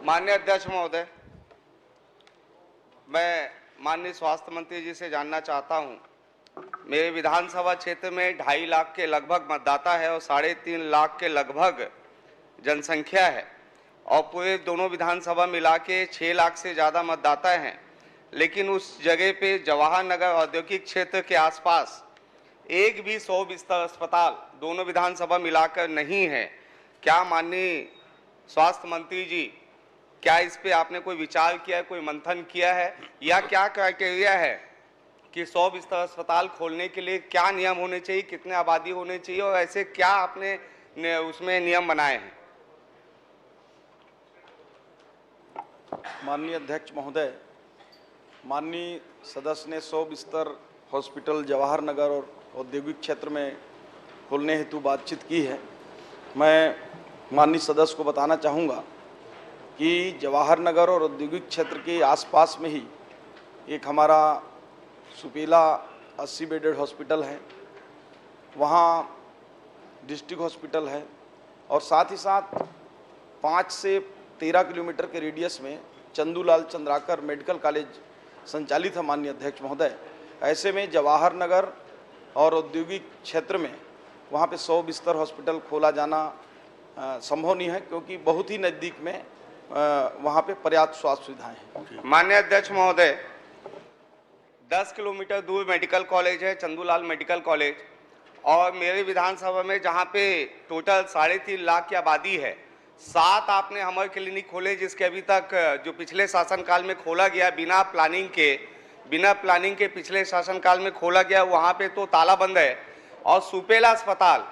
माननीय अध्यक्ष महोदय, मैं माननीय स्वास्थ्य मंत्री जी से जानना चाहता हूं, मेरे विधानसभा क्षेत्र में 2.5 लाख के लगभग मतदाता है और 3.5 लाख के लगभग जनसंख्या है और पूरे दोनों विधानसभा मिला के 6 लाख से ज़्यादा मतदाता हैं। लेकिन उस जगह पे जवाहर नगर औद्योगिक क्षेत्र के आसपास एक भी 100 बिस्तर अस्पताल दोनों विधानसभा मिलाकर नहीं है। क्या माननीय स्वास्थ्य मंत्री जी, क्या इस पे आपने कोई विचार किया है, कोई मंथन किया है, या क्या क्राइटेरिया है कि 100 बिस्तर अस्पताल खोलने के लिए क्या नियम होने चाहिए, कितने आबादी होने चाहिए, और ऐसे क्या आपने उसमें नियम बनाए हैं? माननीय अध्यक्ष महोदय, माननीय सदस्य ने 100 बिस्तर हॉस्पिटल जवाहर नगर और औद्योगिक क्षेत्र में खोलने हेतु बातचीत की है। मैं माननीय सदस्य को बताना चाहूँगा कि जवाहर नगर और औद्योगिक क्षेत्र के आसपास में ही एक हमारा सुपेला 80 बेडेड हॉस्पिटल है, वहाँ डिस्ट्रिक्ट हॉस्पिटल है और साथ ही साथ 5 से 13 किलोमीटर के रेडियस में चंदूलाल चंद्राकर मेडिकल कॉलेज संचालित है। माननीय अध्यक्ष महोदय, ऐसे में जवाहर नगर और औद्योगिक क्षेत्र में वहाँ पे 100 बिस्तर हॉस्पिटल खोला जाना संभव नहीं है, क्योंकि बहुत ही नज़दीक में वहाँ पे पर्याप्त स्वास्थ्य सुविधाएं हैं। माननीय अध्यक्ष महोदय, 10 किलोमीटर दूर मेडिकल कॉलेज है, चंदूलाल मेडिकल कॉलेज, और मेरे विधानसभा में जहाँ पे टोटल 3.5 लाख की आबादी है, 7 आपने हमर क्लिनिक खोले, जिसके अभी तक जो पिछले शासनकाल में खोला गया बिना प्लानिंग के पिछले शासनकाल में खोला गया, वहाँ पे तो ताला बंद है। और सुपेला अस्पताल,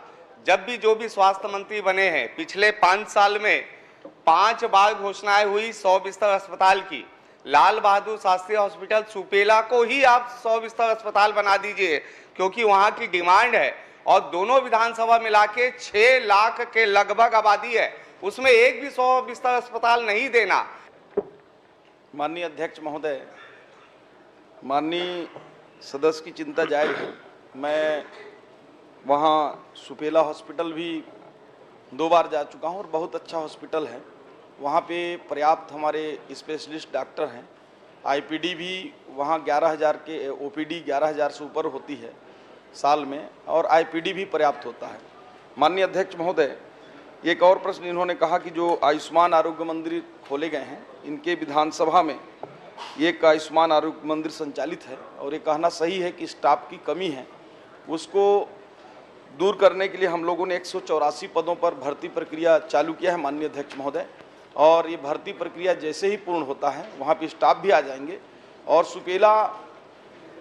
जब भी जो भी स्वास्थ्य मंत्री बने हैं पिछले 5 साल में 5 बार घोषणाएं हुई 100 बिस्तर अस्पताल की। लाल बहादुर शास्त्री हॉस्पिटल सुपेला को ही आप 100 बिस्तर अस्पताल बना दीजिए, क्योंकि वहाँ की डिमांड है और दोनों विधानसभा मिला के 6 लाख के लगभग आबादी है, उसमें एक भी 100 बिस्तर अस्पताल नहीं देना। माननीय अध्यक्ष महोदय, माननीय सदस्य की चिंता जायज़ है। मैं वहाँ सुपेला हॉस्पिटल भी 2 बार जा चुका हूँ और बहुत अच्छा हॉस्पिटल है। वहाँ पे पर्याप्त हमारे स्पेशलिस्ट डॉक्टर हैं। आईपीडी भी वहाँ 11,000 के, ओपीडी 11,000 से ऊपर होती है साल में, और आईपीडी भी पर्याप्त होता है। माननीय अध्यक्ष महोदय, एक और प्रश्न इन्होंने कहा कि जो आयुष्मान आरोग्य मंदिर खोले गए हैं, इनके विधानसभा में एक आयुष्मान आरोग्य मंदिर संचालित है और ये कहना सही है कि स्टाफ की कमी है। उसको दूर करने के लिए हम लोगों ने 184 पदों पर भर्ती प्रक्रिया चालू किया है माननीय अध्यक्ष महोदय, और ये भर्ती प्रक्रिया जैसे ही पूर्ण होता है वहाँ पे स्टाफ भी आ जाएंगे। और सुपेला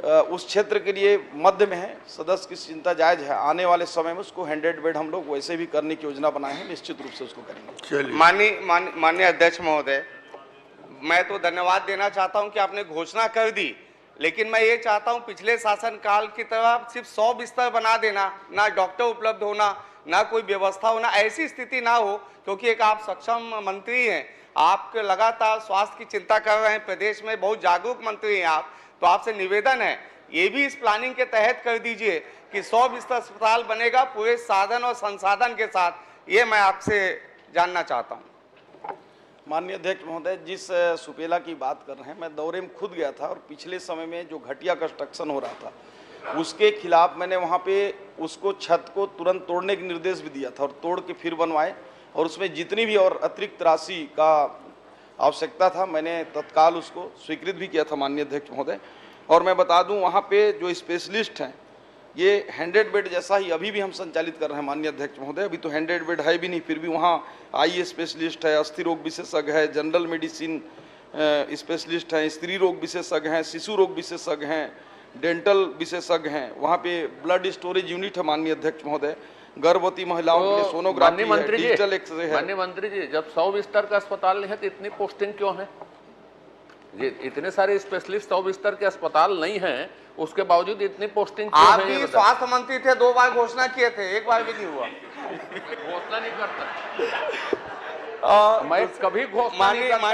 उस क्षेत्र के लिए मध्य में है, सदस्य की चिंता जायज़ है। आने वाले समय में उसको 100 बेड हम लोग वैसे भी करने की योजना बनाए हैं, निश्चित रूप से उसको करेंगे। माननीय अध्यक्ष महोदय, मैं तो धन्यवाद देना चाहता हूं कि आपने घोषणा कर दी, लेकिन मैं ये चाहता हूं पिछले शासनकाल की तरह सिर्फ 100 बिस्तर बना देना, ना डॉक्टर उपलब्ध होना, ना कोई व्यवस्था होना, ऐसी स्थिति ना हो, क्योंकि एक आप सक्षम मंत्री हैं, आपके लगातार स्वास्थ्य की चिंता कर रहे हैं, प्रदेश में बहुत जागरूक मंत्री हैं आप, तो आपसे निवेदन है ये भी इस प्लानिंग के तहत कर दीजिए कि 100 बिस्तर अस्पताल बनेगा पूरे साधन और संसाधन के साथ। ये मैं आपसे जानना चाहता हूँ। माननीय अध्यक्ष महोदय, जिस सुपेला की बात कर रहे हैं, मैं दौरे में खुद गया था और पिछले समय में जो घटिया कंस्ट्रक्शन हो रहा था उसके खिलाफ मैंने वहाँ पे उसको छत को तुरंत तोड़ने के निर्देश भी दिया था और तोड़ के फिर बनवाए, और उसमें जितनी भी और अतिरिक्त राशि का आवश्यकता था मैंने तत्काल उसको स्वीकृत भी किया था माननीय अध्यक्ष महोदय। और मैं बता दूं, वहाँ पे जो स्पेशलिस्ट हैं ये 100 बेड जैसा ही अभी भी हम संचालित कर रहे हैं माननीय अध्यक्ष महोदय। अभी तो 100 बेड है भी नहीं, फिर भी वहाँ आई स्पेशलिस्ट है, अस्थि रोग विशेषज्ञ है, जनरल मेडिसिन स्पेशलिस्ट हैं, स्त्री रोग विशेषज्ञ हैं, शिशु रोग विशेषज्ञ हैं, डेंटल विशेषज्ञ हैं। वहाँ पे ब्लड स्टोरेज यूनिट है माननीय अध्यक्ष महोदय, गर्भवती महिलाओं के लिए सोनोग्राफी है, डिजिटल एक्सरे है। माननीय मंत्री जी, जब 100 बिस्तर का अस्पताल है तो इतनी पोस्टिंग क्यों है? ये इतने सारे स्पेशलिस्ट 100 बिस्तर के अस्पताल नहीं है, उसके बावजूद इतनी पोस्टिंग क्यों है? आप भी स्वास्थ्य मंत्री थे, 2 बार घोषणा किए थे, एक बार भी नहीं हुआ। घोषणा नहीं करता मैं कभी घोषणा नहीं करता,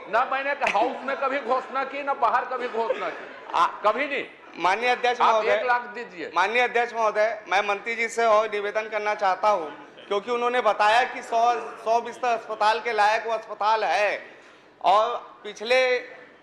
ना मैंने हाउस में कभी घोषणा की, ना बाहर कभी घोषणा की, कभी नहीं। माननीय अध्यक्ष आप महोदय, 1 लाख दीजिए। माननीय अध्यक्ष महोदय, मैं मंत्री जी से और निवेदन करना चाहता हूं, क्योंकि उन्होंने बताया कि 100 बिस्तर अस्पताल के लायक वो अस्पताल है, और पिछले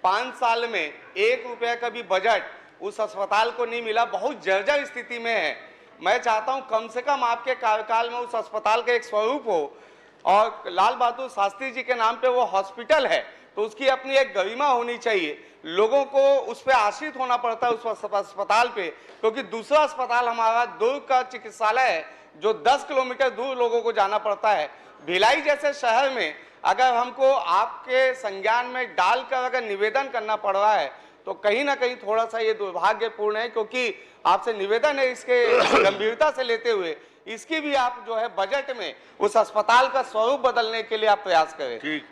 5 साल में 1 रुपये का भी बजट उस अस्पताल को नहीं मिला, बहुत जर्जर स्थिति में है। मैं चाहता हूं कम से कम आपके कार्यकाल में उस अस्पताल का एक स्वरूप हो, और लाल बहादुर शास्त्री जी के नाम पे वो हॉस्पिटल है तो उसकी अपनी एक गरिमा होनी चाहिए। लोगों को उस पर आश्रित होना पड़ता है उस अस्पताल पे, क्योंकि दूसरा अस्पताल हमारा दुर्ग का चिकित्सालय है जो 10 किलोमीटर दूर लोगों को जाना पड़ता है। भिलाई जैसे शहर में अगर हमको आपके संज्ञान में डालकर अगर निवेदन करना पड़ रहा है तो कहीं ना कहीं थोड़ा सा ये दुर्भाग्यपूर्ण है, क्योंकि आपसे निवेदन है इसके गंभीरता से लेते हुए इसकी भी आप जो है बजट में उस अस्पताल का स्वरूप बदलने के लिए आप प्रयास करें। ठीक,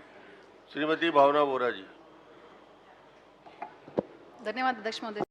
श्रीमती भावना बोरा जी। धन्यवाद अध्यक्ष महोदय।